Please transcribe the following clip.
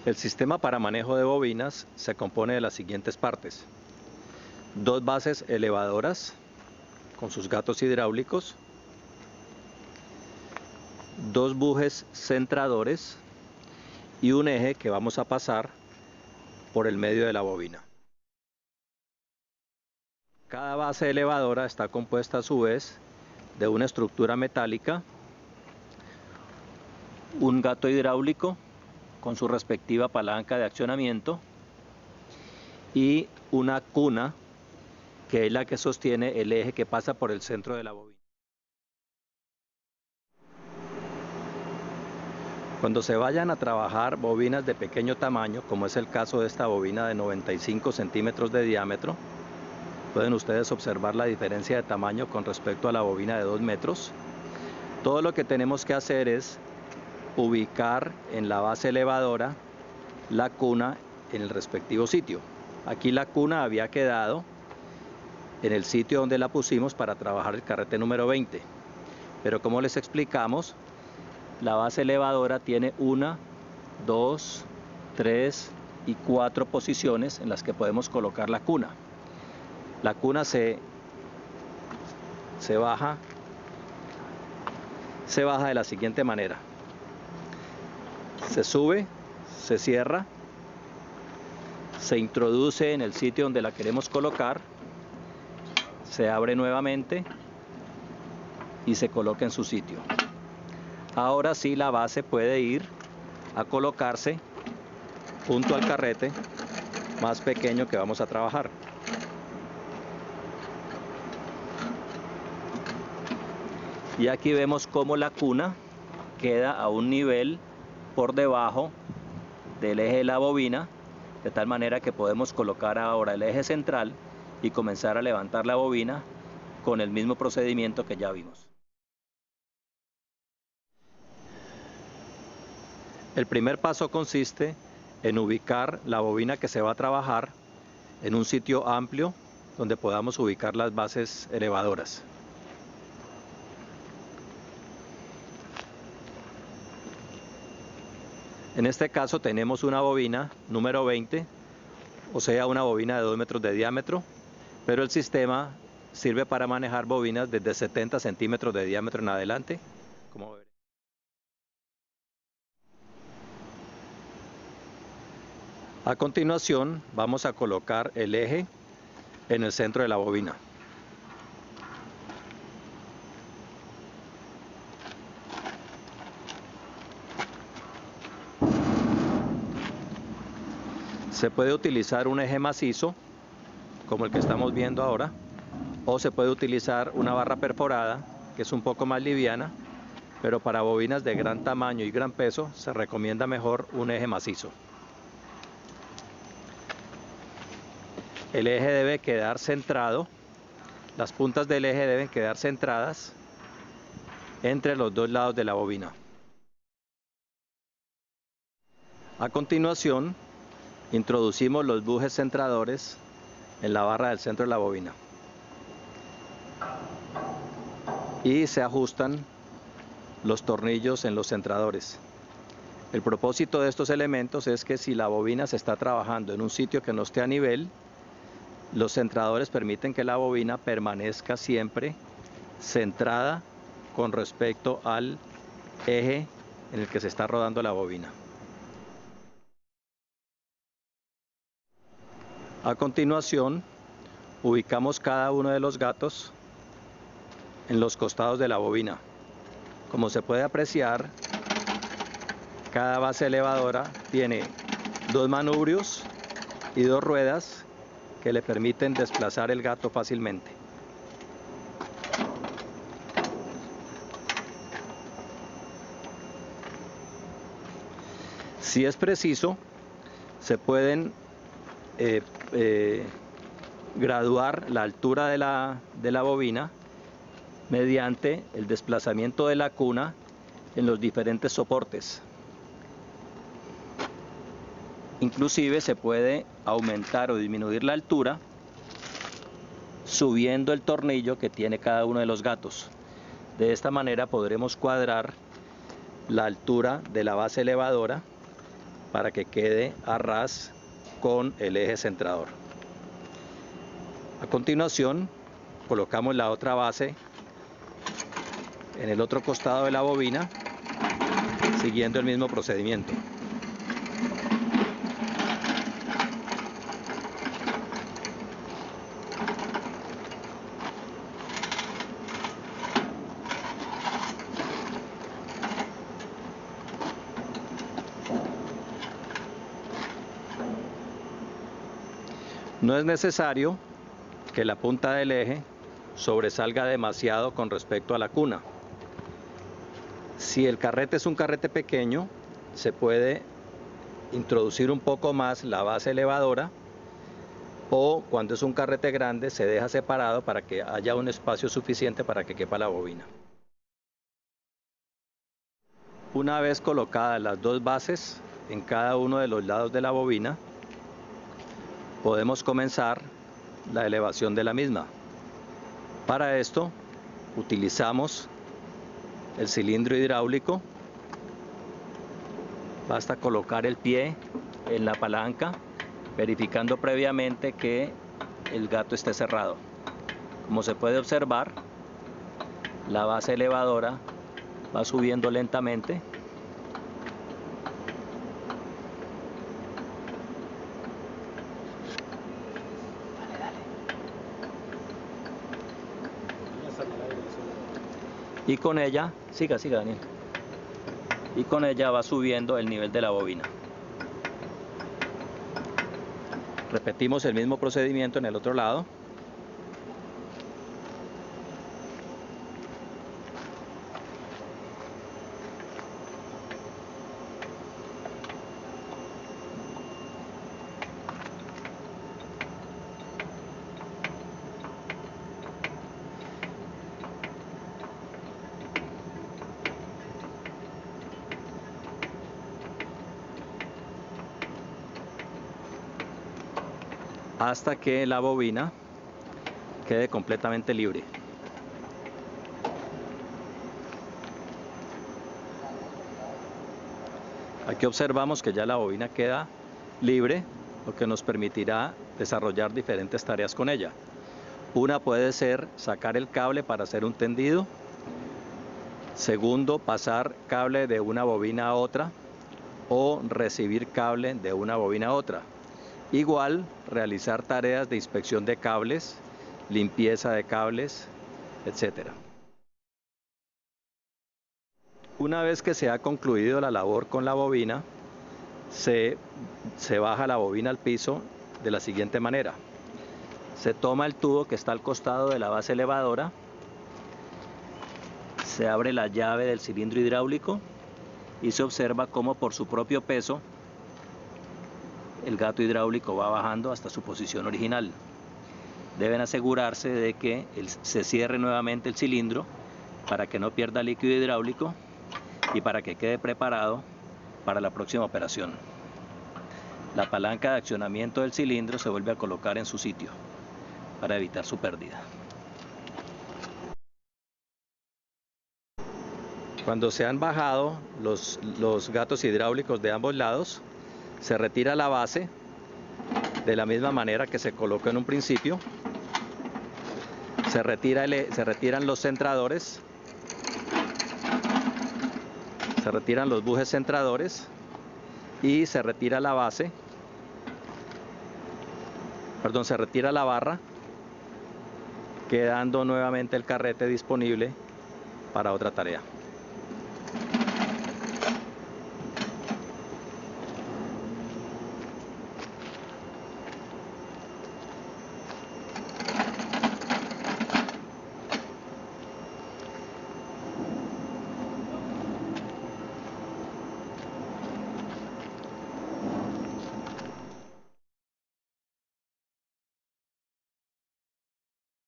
El sistema para manejo de bobinas se compone de las siguientes partes: dos bases elevadoras con sus gatos hidráulicos, dos bujes centradores y un eje que vamos a pasar por el medio de la bobina. Cada base elevadora está compuesta a su vez de una estructura metálica, un gato hidráulico con su respectiva palanca de accionamiento y una cuna que es la que sostiene el eje que pasa por el centro de la bobina. Cuando se vayan a trabajar bobinas de pequeño tamaño, como es el caso de esta bobina de 95 centímetros de diámetro, pueden ustedes observar la diferencia de tamaño con respecto a la bobina de 2 metros. Todo lo que tenemos que hacer es ubicar en la base elevadora la cuna en el respectivo sitio. Aquí la cuna había quedado en el sitio donde la pusimos para trabajar el carrete número 20, pero como les explicamos, la base elevadora tiene 1, 2, 3 y 4 posiciones en las que podemos colocar la cuna. La cuna se baja de la siguiente manera: se sube, se cierra, se introduce en el sitio donde la queremos colocar, se abre nuevamente y se coloca en su sitio. Ahora sí, la base puede ir a colocarse junto al carrete más pequeño que vamos a trabajar. Y aquí vemos cómo la cuna queda a un nivel por debajo del eje de la bobina, de tal manera que podemos colocar ahora el eje central y comenzar a levantar la bobina con el mismo procedimiento que ya vimos. El primer paso consiste en ubicar la bobina que se va a trabajar en un sitio amplio donde podamos ubicar las bases elevadoras. En este caso tenemos una bobina número 20, o sea, una bobina de 2 metros de diámetro, pero el sistema sirve para manejar bobinas desde 70 centímetros de diámetro en adelante, como veremos. A continuación vamos a colocar el eje en el centro de la bobina. Se puede utilizar un eje macizo, como el que estamos viendo ahora, o se puede utilizar una barra perforada, que es un poco más liviana, pero para bobinas de gran tamaño y gran peso se recomienda mejor un eje macizo. El eje debe quedar centrado, las puntas del eje deben quedar centradas entre los dos lados de la bobina. A continuación, introducimos los bujes centradores en la barra del centro de la bobina y se ajustan los tornillos en los centradores. El propósito de estos elementos es que si la bobina se está trabajando en un sitio que no esté a nivel, los centradores permiten que la bobina permanezca siempre centrada con respecto al eje en el que se está rodando la bobina. A continuación, ubicamos cada uno de los gatos en los costados de la bobina. Como se puede apreciar, cada base elevadora tiene 2 manubrios y 2 ruedas que le permiten desplazar el gato fácilmente. Si es preciso, se pueden graduar la altura de la bobina mediante el desplazamiento de la cuna en los diferentes soportes. Inclusive se puede aumentar o disminuir la altura subiendo el tornillo que tiene cada uno de los gatos. De esta manera podremos cuadrar la altura de la base elevadora para que quede a ras con el eje centrador. A continuación, colocamos la otra base en el otro costado de la bobina, siguiendo el mismo procedimiento. No es necesario que la punta del eje sobresalga demasiado con respecto a la cuna. Si el carrete es un carrete pequeño, se puede introducir un poco más la base elevadora, o cuando es un carrete grande se deja separado para que haya un espacio suficiente para que quepa la bobina. Una vez colocadas las dos bases en cada uno de los lados de la bobina, podemos comenzar la elevación de la misma. Para esto utilizamos el cilindro hidráulico. Basta colocar el pie en la palanca, verificando previamente que el gato esté cerrado. Como se puede observar, la base elevadora va subiendo lentamente. Y con ella, siga Daniel, y con ella va subiendo el nivel de la bobina. Repetimos el mismo procedimiento en el otro lado. Hasta que la bobina quede completamente libre. Aquí observamos que ya la bobina queda libre, lo que nos permitirá desarrollar diferentes tareas con ella. Una puede ser sacar el cable para hacer un tendido. Segundo, pasar cable de una bobina a otra, o recibir cable de una bobina a otra. Igual, realizar tareas de inspección de cables, limpieza de cables, etc. Una vez que se ha concluido la labor con la bobina, se baja la bobina al piso de la siguiente manera. Se toma el tubo que está al costado de la base elevadora, se abre la llave del cilindro hidráulico y se observa cómo por su propio peso el gato hidráulico va bajando hasta su posición original. Deben asegurarse de que se cierre nuevamente el cilindro para que no pierda líquido hidráulico y para que quede preparado para la próxima operación. La palanca de accionamiento del cilindro se vuelve a colocar en su sitio para evitar su pérdida. Cuando se han bajado los gatos hidráulicos de ambos lados, se retira la base de la misma manera que se colocó en un principio. Se retiran los centradores, se retiran los bujes centradores y se retira la base, se retira la barra, quedando nuevamente el carrete disponible para otra tarea.